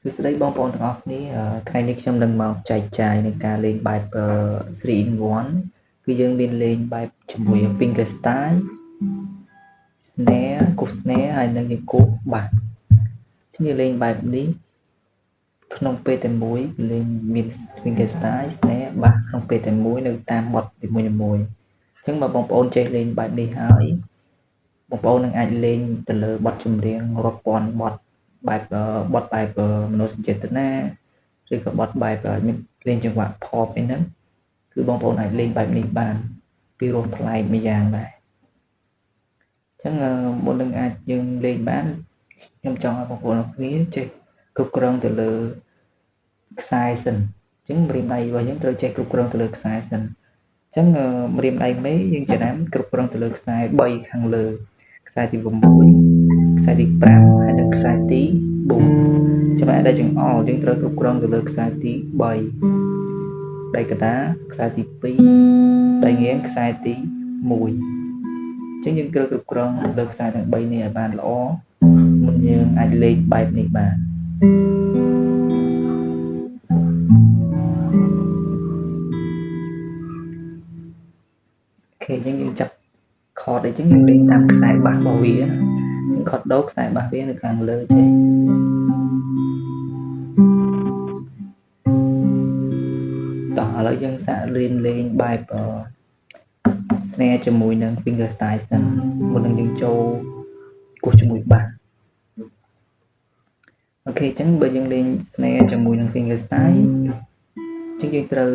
សួស្តីបងប្អូនទាំងអស់គ្នាថ្ងៃនេះខ្ញុំនឹងមកចែកចាយនៃការលេងបែប3 in 1គឺយើងមានលេងបែបជាមួយ finger style snare គូស snare ហើយនឹងយើងគូសបាសយើងលេងបែបនេះក្នុងពេលតែមួយលេងមាន finger style snare បាសក្នុងពេលតែមួយនៅតាមបទនីមួយៗអញ្ចឹងបើបងប្អូនចេះលេងបែបនេះហើយបងប្អូននឹងអាចលេងទៅលើបទចម្រៀងរាប់ពាន់បទបែបបទបែបមនោសញ្ចេតនាឬក៏បទបែបមានលេងចង្វាក់ pop អីហ្នឹងគឺបងប្អូនអាចលេងបែបនេះបានពីរោះប្លែកម្យ៉ាងដែរអញ្ចឹងមុននឹងអាចយើងលេងបានខ្ញុំចង់ឲ្យបងប្អូនគ្នាចេះគ្រប់គ្រងទៅលើខ្សែសិនអញ្ចឹងម្រាមដៃរបស់យើងត្រូវចេះគ្រប់គ្រងទៅលើខ្សែសិនអញ្ចឹងម្រាមដៃមេយើងចំណាំគ្រប់គ្រងទៅលើខ្សែ3ខាងលើខ្សែទី6ខ្សែទី5ហើយនិងខ្សែទី4ចំណែកដៃចង្អុលយើងត្រូវគ្រប់គ្រងទៅលើខ្សែទី3ដៃកណ្ដាលខ្សែទី2ដៃងៀងខ្សែទី1អញ្ចឹងយើងត្រូវគ្រប់គ្រងលើខ្សែទាំង3នេះឲ្យបានល្អមុនយើងអាចលេងបែបនេះបានអូខេយើងចាប់ chord អីចឹងយើងលេងតាមខ្សែបាសរបស់វាណាចឹង chord ដូខ្សែបាសវានៅខាងលើចេះតោះឥឡូវយើងសាករៀនលេងបែបsnare ជាមួយនឹង finger style សិនមុននឹងយើងចូលគោះជាមួយបាសអូខេចឹងបើយើងលេង snare ជាមួយនឹង finger style ចឹងយើងត្រូវ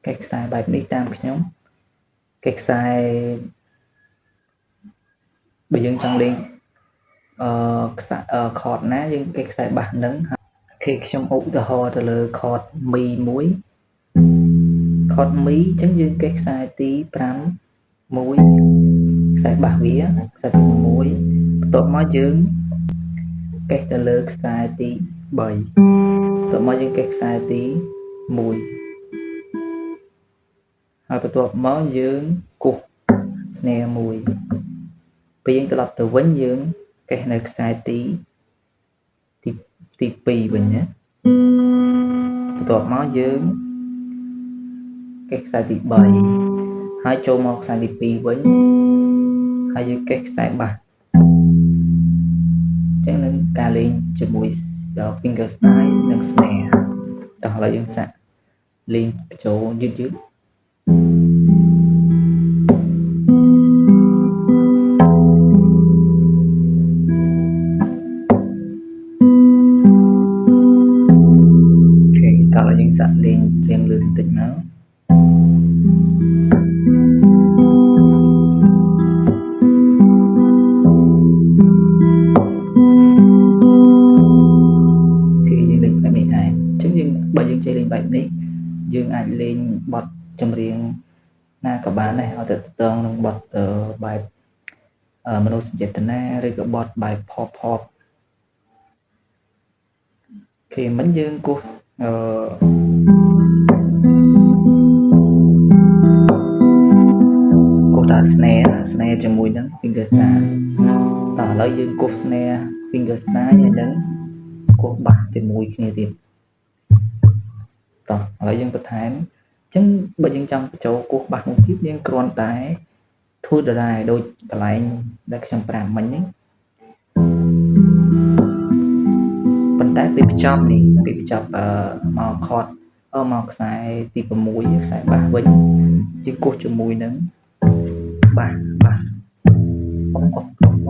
កេះខ្សែបែបនេះតាមខ្ញុំកេះខ្សែបើយើងចង់លេងខ្សែ chord ណាយើងកេះខ្សែបាសនឹងអូខេខ្ញុំឧទាហរណ៍ទៅលើ chord mi មួយ chord mi អញ្ចឹងយើងកេះខ្សែទី5មួយខ្សែបាសវាខ្សែទី6បន្ទាប់មកយើងកេះទៅលើខ្សែទី3បន្ទាប់មកយើងកេះខ្សែទី1ហើយបន្ទាប់មកយើងគោះ snare មួយពេលយើងត្រឡប់ទៅវិញយើងកេះនៅខ្សែទី2វិញណាបន្ទាប់មកយើងកេះខ្សែទី3ហើយចូលមកខ្សែទី2វិញហើយយើងកេះខ្សែបាសអញ្ចឹងនឹងការលេងជាមួយ finger style និង snare តោះឥឡូវយើងសាកលេងបញ្ចូលយឺតសាក់លេងរៀងលឿនបន្តិចមកគឺយើងលេងបែបនេះឯងអញ្ចឹងយើងបើយើងចេះលេងបែបនេះយើងអាចលេងបទចម្រៀងណាក៏បានដែរឲ្យទៅតងនឹងបទបែបមនោសញ្ចេតនាឬក៏បទបែប pop គេមិនយើងគោះគោះតា snare ជាមួយនឹង finger style តោះឥឡូវយើងគោះ snare finger style ហើយនឹងគោះបាសជាមួយគ្នាទៀតតោះឥឡូវយើងបន្ថែមអញ្ចឹងបើយើងចង់បញ្ចូលគោះបាសមួយទៀតយើងគ្រាន់តែធ្វើដដែលដូចកន្លែងដែលខ្ញុំប្រាប់មិញនេះតែពេលបញ្ចប់នេះពេលបញ្ចប់មក chord មកខ្សែទី6ខ្សែបាសវិញយើងគោះជាមួយនឹងបាសអុ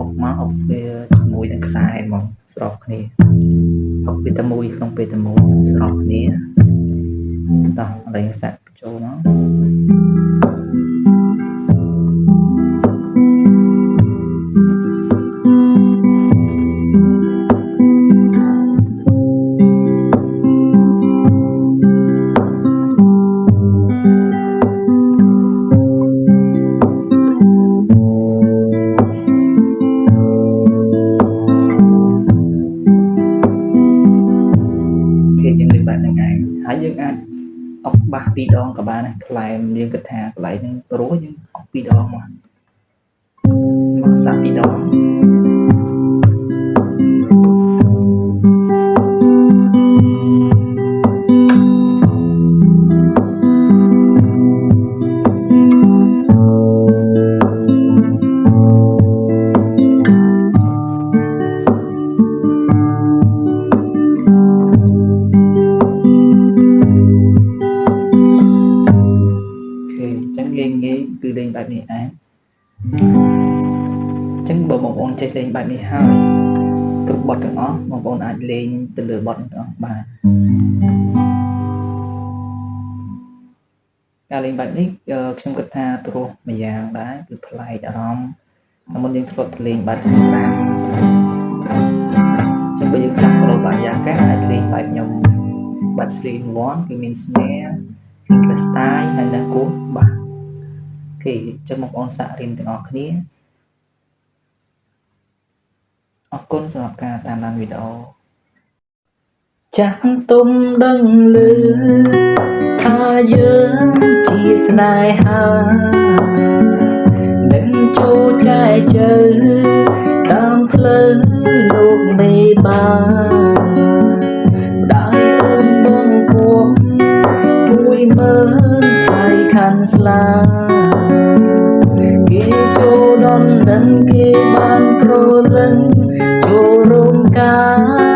កមកអុកវាជាមួយនឹងខ្សែមកស្របគ្នាអុកពេលតែមួយក្នុងពេលតែមួយស្របគ្នាតោះឥឡូវយើងសាកបញ្ចូលមកហើយយើងអាចអុកបាស2ដងក៏បានដែរថ្លែមយើងគិតថាកន្លែងហ្នឹងព្រោះយើងអុក2ដងមកសា សាក់ពីរដងលេងងាយគឺលេងបែបនេះឯងចឹងបើបងប្អូនចេះលេងបែបនេះហើយគ្រប់បទទាំងអស់បងប្អូនអាចលេងទៅលើបទទាំងអស់បានការលេងបែបនេះខ្ញុំគិតថាព្រោះម្យ៉ាងដែរគឺប្លែកអារម្មណ៍មុនយើងធ្លាប់លេងបែបស្រាំចឹងបើយើងចាប់ប្របរិយាកាសអាចលេងបែបខ្ញុំបែប 3 in 1 គឺមាន snare finger style ហើយនិងគោះបាសអូខេចឹងបងប្អូនសាករៀនទាំងអស់គ្នាអរគុណសម្រាប់ការតាមដានវីដេអូចាស់ទុំដឹងឮថាយើងជាស្នេហានឹងចូលចែកជើតាមផ្លូវលោកមេបាដែរអូនបងគួប10000ថ្លៃខាន់ស្លាគេចូលដល់នឹងគេបានប្រលឹងចូលរោងការ